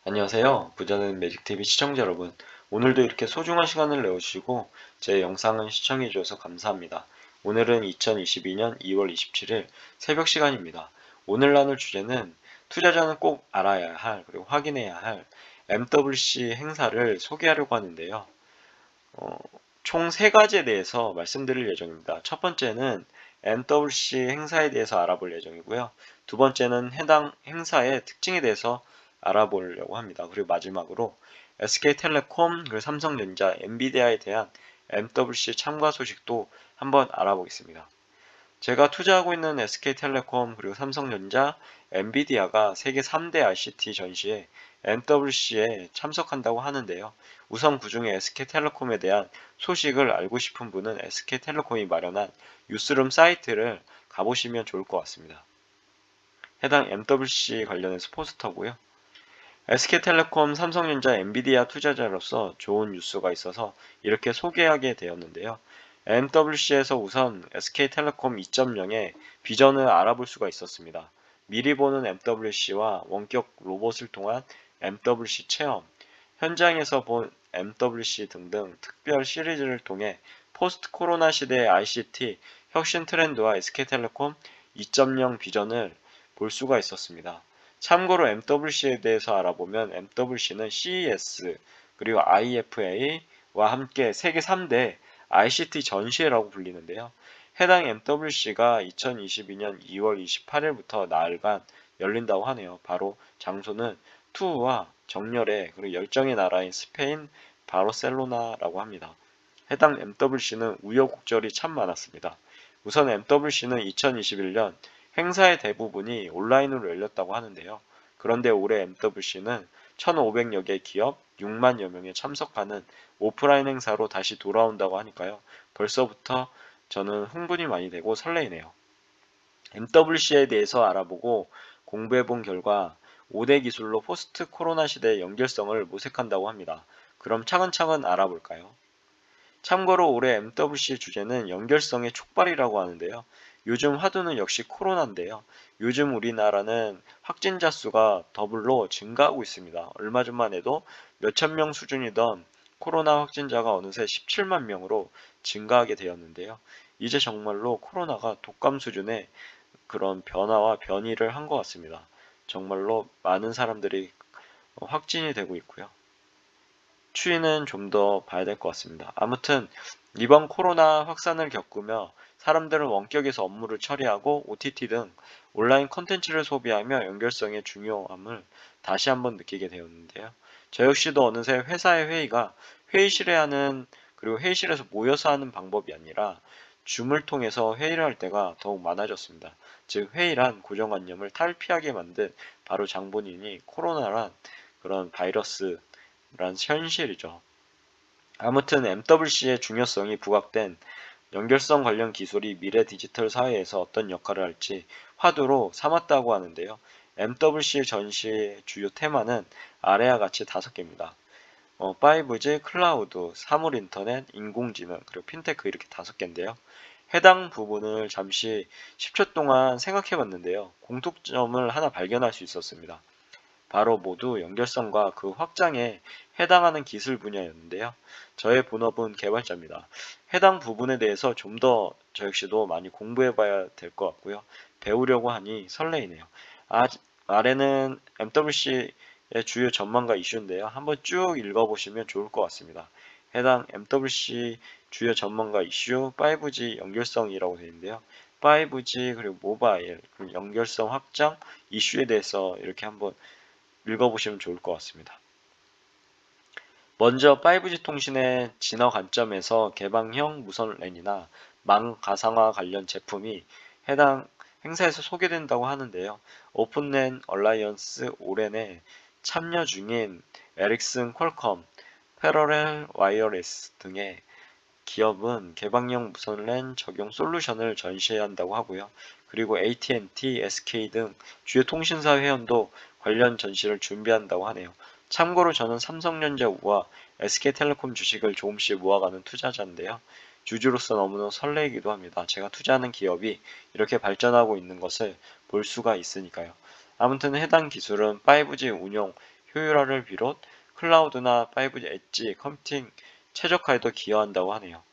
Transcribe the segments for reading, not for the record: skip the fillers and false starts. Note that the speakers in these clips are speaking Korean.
안녕하세요. 부자는 매직TV 시청자 여러분. 오늘도 이렇게 소중한 시간을 내어주시고 제 영상을 시청해 주셔서 감사합니다. 오늘은 2022년 2월 27일 새벽 시간입니다. 오늘 나눌 주제는 투자자는 꼭 알아야 할 그리고 확인해야 할 MWC 행사를 소개하려고 하는데요. 어, 총 3가지에 대해서 말씀드릴 예정입니다. 첫 번째는 MWC 행사에 대해서 알아볼 예정이고요. 두 번째는 해당 행사의 특징에 대해서 알아보려고 합니다. 그리고 마지막으로 SK텔레콤, 그리고 삼성전자, 엔비디아에 대한 MWC 참가 소식도 한번 알아보겠습니다. 제가 투자하고 있는 SK텔레콤 그리고 삼성전자, 엔비디아가 세계 3대 ICT 전시회 MWC에 참석한다고 하는데요. 우선 그중에 SK텔레콤에 대한 소식을 알고 싶은 분은 SK텔레콤이 마련한 뉴스룸 사이트를 가보시면 좋을 것 같습니다. 해당 MWC 관련해서 포스터고요. SK텔레콤, 삼성전자, 엔비디아 투자자로서 좋은 뉴스가 있어서 이렇게 소개하게 되었는데요. MWC에서 우선 SK텔레콤 2.0의 비전을 알아볼 수가 있었습니다. 미리 보는 MWC와 원격 로봇을 통한 MWC 체험, 현장에서 본 MWC 등등 특별 시리즈를 통해 포스트 코로나 시대의 ICT 혁신 트렌드와 SK텔레콤 2.0 비전을 볼 수가 있었습니다. 참고로 MWC에 대해서 알아보면 MWC는 CES 그리고 IFA와 함께 세계 3대 ICT 전시회라고 불리는데요. 해당 MWC가 2022년 2월 28일부터 나흘간 열린다고 하네요. 바로 장소는 투우와 정열의 그리고 열정의 나라인 스페인 바르셀로나라고 합니다. 해당 MWC는 우여곡절이 참 많았습니다. 우선 MWC는 2021년 행사의 대부분이 온라인으로 열렸다고 하는데요. 그런데 올해 MWC는 1,500여 개 기업, 6만여 명이 참석하는 오프라인 행사로 다시 돌아온다고 하니까요. 벌써부터 저는 흥분이 많이 되고 설레이네요. MWC에 대해서 알아보고 공부해본 결과 5대 기술로 포스트 코로나 시대의 연결성을 모색한다고 합니다. 그럼 차근차근 알아볼까요? 참고로 올해 MWC 주제는 연결성의 촉발이라고 하는데요. 요즘 화두는 역시 코로나인데요. 요즘 우리나라는 확진자 수가 더블로 증가하고 있습니다. 얼마 전만 해도 몇천 명 수준이던 코로나 확진자가 어느새 17만 명으로 증가하게 되었는데요. 이제 정말로 코로나가 독감 수준의 그런 변화와 변이를 한 것 같습니다. 정말로 많은 사람들이 확진이 되고 있고요. 추이는 좀 더 봐야 될 것 같습니다. 아무튼 이번 코로나 확산을 겪으며 사람들은 원격에서 업무를 처리하고 OTT 등 온라인 콘텐츠를 소비하며 연결성의 중요함을 다시 한번 느끼게 되었는데요. 저 역시도 어느새 회사의 회의가 회의실에 하는 그리고 회의실에서 모여서 하는 방법이 아니라 줌을 통해서 회의를 할 때가 더욱 많아졌습니다. 즉 회의란 고정관념을 탈피하게 만든 바로 장본인이 코로나란 그런 바이러스 란 현실이죠. 아무튼 MWC의 중요성이 부각된 연결성 관련 기술이 미래 디지털 사회에서 어떤 역할을 할지 화두로 삼았다고 하는데요. MWC 전시의 주요 테마는 아래와 같이 5개입니다. 5G, 클라우드, 사물인터넷, 인공지능, 그리고 핀테크 이렇게 5개인데요. 해당 부분을 잠시 10초 동안 생각해 봤는데요. 공통점을 하나 발견할 수 있었습니다. 바로 모두 연결성과 그 확장에 해당하는 기술 분야였는데요. 저의 본업은 개발자입니다. 해당 부분에 대해서 좀 더 저 역시도 많이 공부해 봐야 될 것 같고요. 배우려고 하니 설레이네요. 아, 아래는 MWC의 주요 전망과 이슈인데요. 한번 쭉 읽어보시면 좋을 것 같습니다. 해당 MWC 주요 전망과 이슈 5G 연결성이라고 되어 있는데요. 5G 그리고 모바일 그리고 연결성 확장 이슈에 대해서 이렇게 한번 읽어보시면 좋을 것 같습니다. 먼저 5G 통신의 진화 관점에서 개방형 무선 랜이나 망 가상화 관련 제품이 해당 행사에서 소개된다고 하는데요. 오픈랜 얼라이언스 오랜에 참여 중인 에릭슨 퀄컴, 패러렐 와이어리스 등의 기업은 개방형 무선 랜 적용 솔루션을 전시한다고 하고요. 그리고 AT&T, SK 등 주요 통신사 회원도 관련 전시를 준비한다고 하네요. 참고로 저는 삼성전자 우와 SK텔레콤 주식을 조금씩 모아가는 투자자인데요. 주주로서 너무나 설레이기도 합니다. 제가 투자하는 기업이 이렇게 발전하고 있는 것을 볼 수가 있으니까요. 아무튼 해당 기술은 5G 운용 효율화를 비롯 클라우드나 5G 엣지 컴퓨팅 최적화에도 기여한다고 하네요.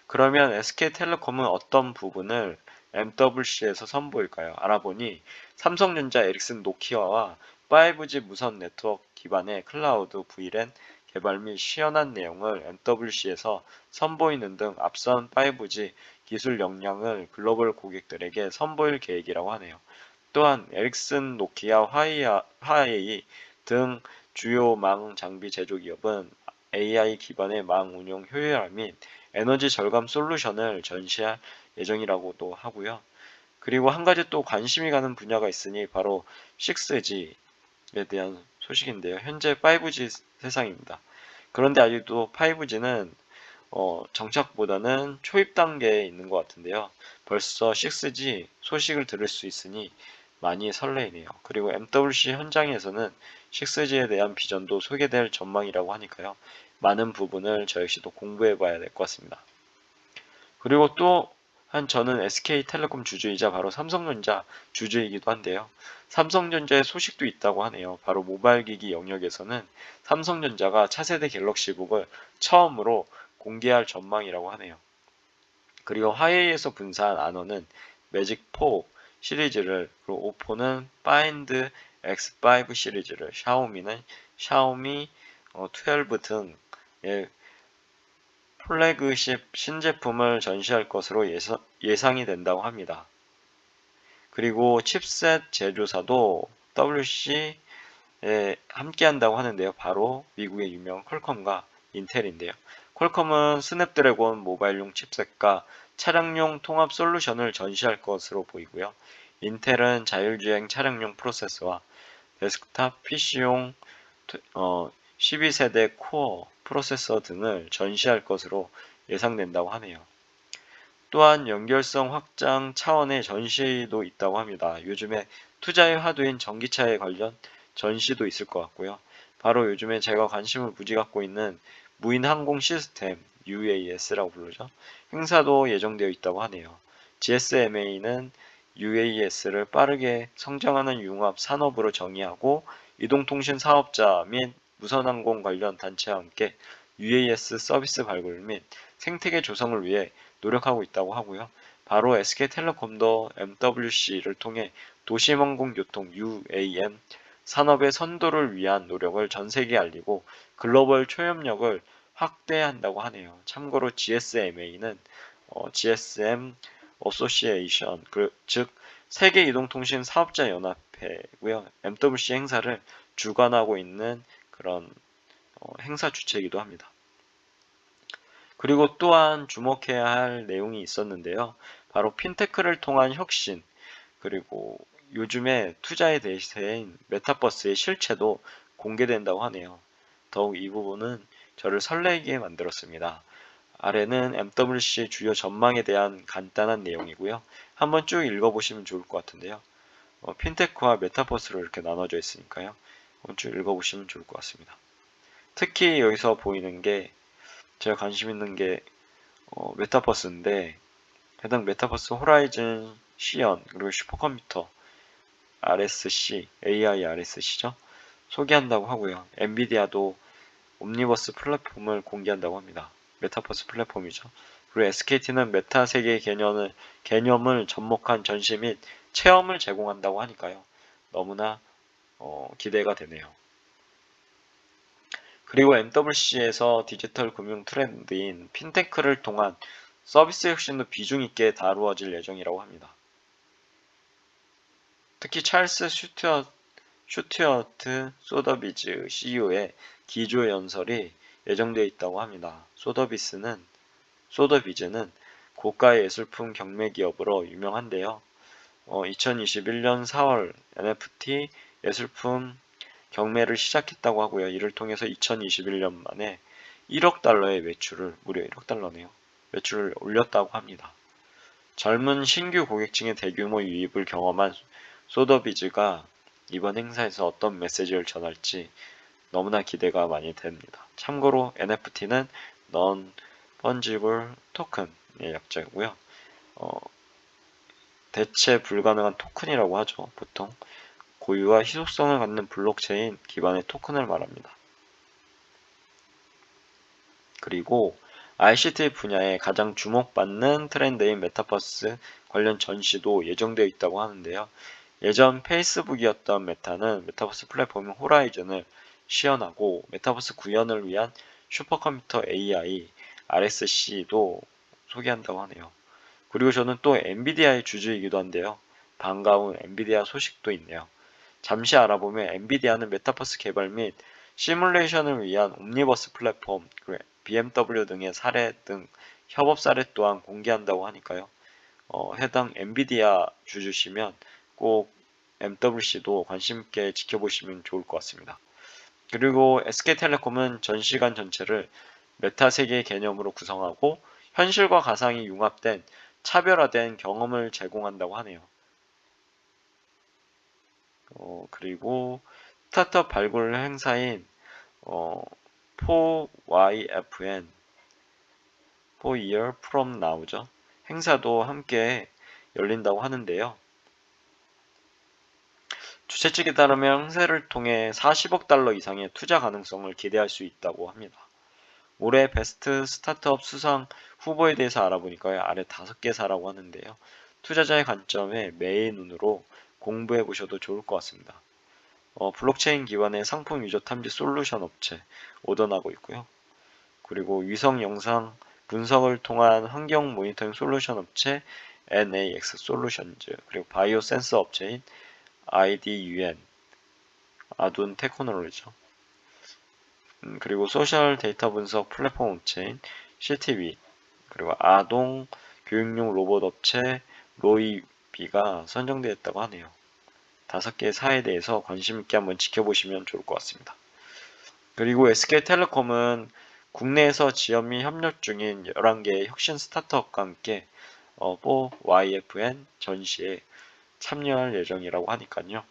그러면 SK텔레콤은 어떤 부분을 MWC에서 선보일까요? 알아보니 삼성전자, 에릭슨, 노키아와 5G 무선 네트워크 기반의 클라우드 VLAN 개발 및 시연한 내용을 MWC에서 선보이는 등 앞선 5G 기술 역량을 글로벌 고객들에게 선보일 계획이라고 하네요. 또한 에릭슨, 노키아, 화웨이 등 주요 망 장비 제조 기업은 AI 기반의 망 운용 효율화 및 에너지 절감 솔루션을 전시할 예정이라고도 하고요. 그리고 한 가지 또 관심이 가는 분야가 있으니 바로 6G에 대한 소식인데요. 현재 5G 세상입니다. 그런데 아직도 5G는 정착보다는 초입 단계에 있는 것 같은데요. 벌써 6G 소식을 들을 수 있으니 많이 설레이네요. 그리고 MWC 현장에서는 6G에 대한 비전도 소개될 전망이라고 하니까요. 많은 부분을 저 역시도 공부해 봐야 될 것 같습니다. 그리고 또 저는 SK텔레콤 주주이자 바로 삼성전자 주주이기도 한데요. 삼성전자의 소식도 있다고 하네요. 바로 모바일 기기 영역에서는 삼성전자가 차세대 갤럭시북을 처음으로 공개할 전망이라고 하네요. 그리고 화웨이에서 분사한 안원은 매직4 시리즈를, 그리고 오포는 파인드 X5 시리즈를, 샤오미는 샤오미 12 등의 플래그십 신제품을 전시할 것으로 예상이 된다고 합니다. 그리고 칩셋 제조사도 WC에 함께한다고 하는데요. 바로 미국의 유명 퀄컴과 인텔인데요. 퀄컴은 스냅드래곤 모바일용 칩셋과 차량용 통합 솔루션을 전시할 것으로 보이고요. 인텔은 자율주행 차량용 프로세서와 데스크탑 PC용 12세대 코어 프로세서 등을 전시할 것으로 예상된다고 하네요. 또한 연결성 확장 차원의 전시도 있다고 합니다. 요즘에 투자의 화두인 전기차에 관련 전시도 있을 것 같고요. 바로 요즘에 제가 관심을 무지 갖고 있는 무인 항공 시스템 UAS라고 부르죠. 행사도 예정되어 있다고 하네요. GSMA는 UAS를 빠르게 성장하는 융합 산업으로 정의하고 이동통신 사업자 및 무선항공 관련 단체와 함께 UAS 서비스 발굴 및 생태계 조성을 위해 노력하고 있다고 하고요. 바로 SK텔레콤도 MWC를 통해 도시항공교통 UAM 산업의 선도를 위한 노력을 전 세계에 알리고 글로벌 초협력을 확대한다고 하네요. 참고로 GSMA는 GSM 어소시에이션, 즉 세계 이동통신 사업자 연합회고요. MWC 행사를 주관하고 있는 그런 행사 주체이기도 합니다. 그리고 또한 주목해야 할 내용이 있었는데요. 바로 핀테크를 통한 혁신, 그리고 요즘에 투자의 대세인 메타버스의 실체도 공개된다고 하네요. 더욱 이 부분은 저를 설레게 만들었습니다. 아래는 MWC 주요 전망에 대한 간단한 내용이고요. 한번 쭉 읽어보시면 좋을 것 같은데요. 핀테크와 메타버스로 이렇게 나눠져 있으니까요. 한번 쭉 읽어보시면 좋을 것 같습니다. 특히 여기서 보이는 게 제가 관심 있는 게 메타버스인데, 해당 메타버스 호라이즌 시연 그리고 슈퍼컴퓨터 RSC, AI RSC죠. 소개한다고 하고요. 엔비디아도 옴니버스 플랫폼을 공개한다고 합니다. 메타버스 플랫폼이죠. 그리고 SKT는 메타 세계 개념을 접목한 전시 및 체험을 제공한다고 하니까요. 너무나 기대가 되네요. 그리고 MWC에서 디지털 금융 트렌드인 핀테크를 통한 서비스 혁신도 비중 있게 다루어질 예정이라고 합니다. 특히 찰스 슈튜어트 소더비즈 CEO의 기조 연설이 예정되어 있다고 합니다. 소더비즈는 고가 예술품 경매 기업으로 유명한데요. 2021년 4월 NFT 예술품 경매를 시작했다고 하고요. 이를 통해서 2021년 만에 1억 달러의 매출을, 무려 1억 달러네요. 매출을 올렸다고 합니다. 젊은 신규 고객층의 대규모 유입을 경험한 소더비즈가 이번 행사에서 어떤 메시지를 전할지 너무나 기대가 많이 됩니다. 참고로 NFT는 Non-Fungible Token의 약자고요. 대체 불가능한 토큰이라고 하죠. 보통 고유와 희소성을 갖는 블록체인 기반의 토큰을 말합니다. 그리고 ICT 분야에 가장 주목받는 트렌드인 메타버스 관련 전시도 예정되어 있다고 하는데요. 예전 페이스북이었던 메타는 메타버스 플랫폼인 호라이즌을 시연하고 메타버스 구현을 위한 슈퍼컴퓨터 AI RSC도 소개한다고 하네요. 그리고 저는 또 엔비디아의 주주이기도 한데요. 반가운 엔비디아 소식도 있네요. 잠시 알아보면 엔비디아는 메타버스 개발 및 시뮬레이션을 위한 옴니버스 플랫폼, BMW 등의 사례 등 협업 사례 또한 공개한다고 하니까요. 해당 엔비디아 주주시면 꼭 MWC도 관심 있게 지켜보시면 좋을 것 같습니다. 그리고 SK텔레콤은 전 시간 전체를 메타 세계 개념으로 구성하고 현실과 가상이 융합된 차별화된 경험을 제공한다고 하네요. 그리고 스타트업 발굴 행사인 4YFN 4Year From Now죠. 행사도 함께 열린다고 하는데요. 주최 측에 따르면 행사를 통해 40억 달러 이상의 투자 가능성을 기대할 수 있다고 합니다. 올해 베스트 스타트업 수상 후보에 대해서 알아보니까 아래 5개사라고 하는데요. 투자자의 관점에 매의 눈으로 공부해 보셔도 좋을 것 같습니다. 블록체인 기반의 상품 유저 탐지 솔루션 업체 오던하고 있고요. 그리고 위성 영상 분석을 통한 환경 모니터링 솔루션 업체 NAX 솔루션즈, 그리고 바이오 센서 업체인 IDUN 아둔 테크놀로지죠. 그리고 소셜 데이터 분석 플랫폼 업체인 CTV, 그리고 아동 교육용 로봇 업체 로이비가 선정되었다고 하네요. 5개의 사에 대해서 관심 있게 한번 지켜보시면 좋을 것 같습니다. 그리고 SK텔레콤은 국내에서 지원 및 협력 중인 11개의 혁신 스타트업과 함께 4YFN 전시에 참여할 예정이라고 하니까요.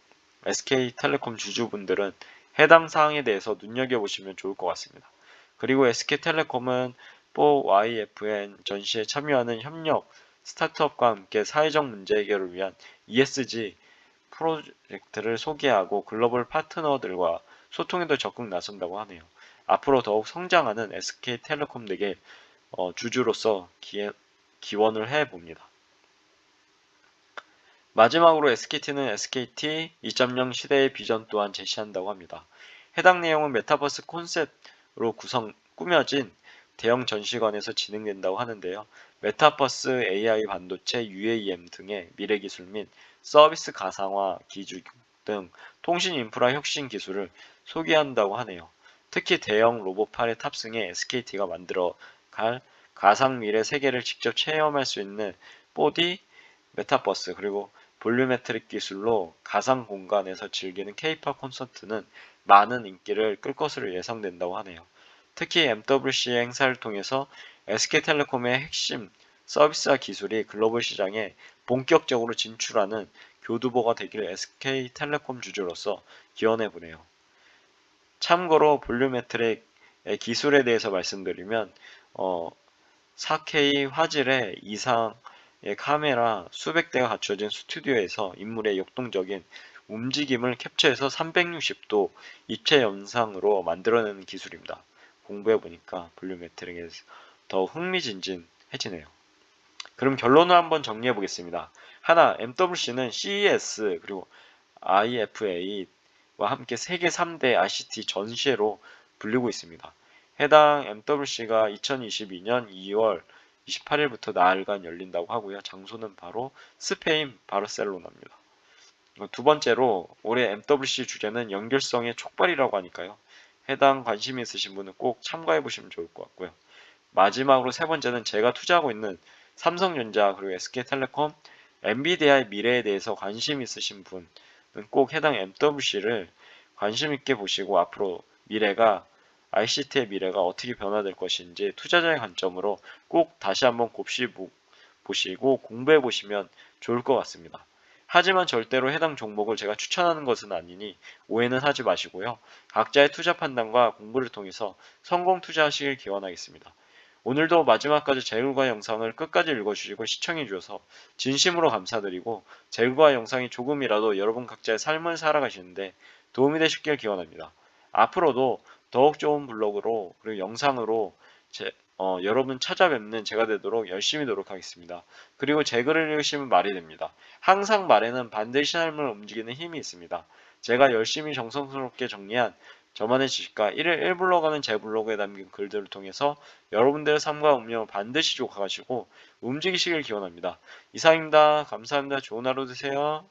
SK텔레콤 주주분들은 해당 사항에 대해서 눈여겨보시면 좋을 것 같습니다. 그리고 SK텔레콤은 4YFN 전시에 참여하는 협력 스타트업과 함께 사회적 문제 해결을 위한 ESG 프로젝트를 소개하고 글로벌 파트너들과 소통에도 적극 나선다고 하네요. 앞으로 더욱 성장하는 SK텔레콤에게 주주로서 기원을 해봅니다. 마지막으로 SKT는 SKT 2.0 시대의 비전 또한 제시한다고 합니다. 해당 내용은 메타버스 콘셉트로 꾸며진 대형 전시관에서 진행된다고 하는데요. 메타버스 AI 반도체, UAM 등의 미래 기술 및 서비스 가상화 기술 등 통신 인프라 혁신 기술을 소개한다고 하네요. 특히 대형 로봇팔에 탑승해 SKT가 만들어 갈 가상 미래 세계를 직접 체험할 수 있는 4D 메타버스, 그리고 볼륨메트릭 기술로 가상 공간에서 즐기는 K-팝 콘서트는 많은 인기를 끌 것으로 예상된다고 하네요. 특히 MWC 행사를 통해서 SK텔레콤의 핵심 서비스와 기술이 글로벌 시장에 본격적으로 진출하는 교두보가 되기를 SK텔레콤 주주로서 기원해보네요. 참고로 볼륨메트릭 기술에 대해서 말씀드리면 4K 화질의 이상의 카메라 수백 대가 갖춰진 스튜디오에서 인물의 역동적인 움직임을 캡처해서 360도 입체 영상으로 만들어내는 기술입니다. 공부해보니까 볼륨메트릭에서 더 흥미진진해지네요. 그럼 결론을 한번 정리해보겠습니다. 하나, MWC는 CES 그리고 IFA와 함께 세계 3대 ICT 전시회로 불리고 있습니다. 해당 MWC가 2022년 2월 28일부터 나흘간 열린다고 하고요. 장소는 바로 스페인 바르셀로나입니다. 두 번째로 올해 MWC 주제는 연결성의 촉발이라고 하니까요. 해당 관심 있으신 분은 꼭 참가해 보시면 좋을 것 같고요. 마지막으로 세 번째는 제가 투자하고 있는 삼성전자 그리고 SK텔레콤, 엔비디아의 미래에 대해서 관심 있으신 분은 꼭 해당 MWC를 관심 있게 보시고 앞으로 ICT의 미래가 어떻게 변화될 것인지 투자자의 관점으로 꼭 다시 한번 보시고 공부해 보시면 좋을 것 같습니다. 하지만 절대로 해당 종목을 제가 추천하는 것은 아니니 오해는 하지 마시고요. 각자의 투자 판단과 공부를 통해서 성공 투자하시길 기원하겠습니다. 오늘도 마지막까지 제 글과 영상을 끝까지 읽어주시고 시청해주셔서 진심으로 감사드리고 제 글과 영상이 조금이라도 여러분 각자의 삶을 살아가시는데 도움이 되셨길 기원합니다. 앞으로도 더욱 좋은 블로그로 그리고 영상으로 여러분 찾아뵙는 제가 되도록 열심히 노력하겠습니다. 그리고 제 글을 읽으시면 말이 됩니다. 항상 말에는 반드시 삶을 움직이는 힘이 있습니다. 제가 열심히 정성스럽게 정리한 저만의 지식과 1일 1블로그는 제 블로그에 담긴 글들을 통해서 여러분들의 삶과 운명을 반드시 조각하시고 움직이시길 기원합니다. 이상입니다. 감사합니다. 좋은 하루 되세요.